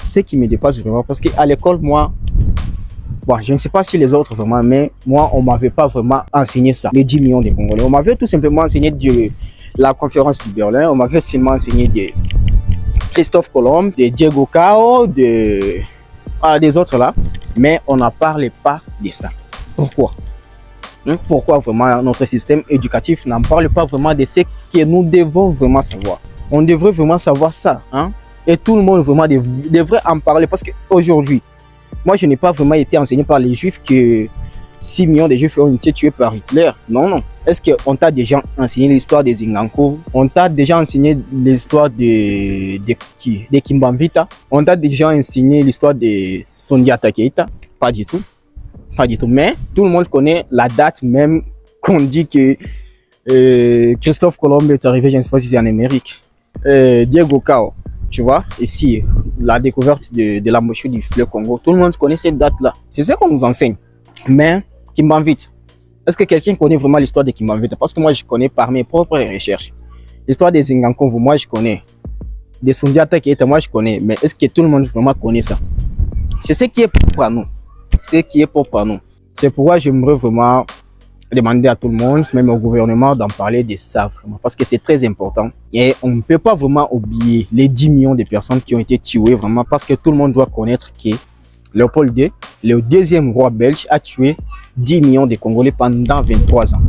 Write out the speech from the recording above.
ce qui me dépasse vraiment, parce qu'à l'école, moi, bon, je ne sais pas si les autres vraiment, mais moi, on ne m'avait pas vraiment enseigné ça, les 10 millions de Congolais. On m'avait tout simplement enseigné de la conférence de Berlin, on m'avait seulement enseigné de Christophe Colomb, de Diego Cao, des autres là, mais on ne parlait pas de ça. Pourquoi? Pourquoi vraiment notre système éducatif n'en parle pas vraiment de ce que nous devons vraiment savoir? On devrait vraiment savoir ça, hein? Et tout le monde vraiment devrait en parler, parce qu'aujourd'hui, moi je n'ai pas vraiment été enseigné par les juifs que 6 millions de juifs ont été tués par Hitler. Non, non. Est-ce qu'on t'a déjà enseigné l'histoire des Zinganko? On t'a déjà enseigné l'histoire de Kimbamvita? On t'a déjà enseigné l'histoire de Sundiata Keita? Pas du tout. Pas du tout. Mais tout le monde connaît la date même qu'on dit que Christophe Colomb est arrivé, je ne sais pas si c'est en Amérique. Diego Cao, tu vois, ici, la découverte de l'embouchure du fleuve Congo. Tout le monde connaît cette date-là. C'est ça qu'on nous enseigne. Mais Kimbamvita, est-ce que quelqu'un connaît vraiment l'histoire de Kimbamvita? Parce que moi, je connais par mes propres recherches. L'histoire des Zingankonvo, moi, je connais. Des Sundiata Keita, moi, je connais. Mais est-ce que tout le monde vraiment connaît ça? C'est ce qui est propre à nous. C'est ce qui est propre à nous. C'est pourquoi j'aimerais vraiment demander à tout le monde, même au gouvernement, d'en parler de ça vraiment, parce que c'est très important. Et on ne peut pas vraiment oublier les 10 millions de personnes qui ont été tuées vraiment, parce que tout le monde doit connaître que Léopold II, le deuxième roi belge, a tué 10 millions de Congolais pendant 23 ans.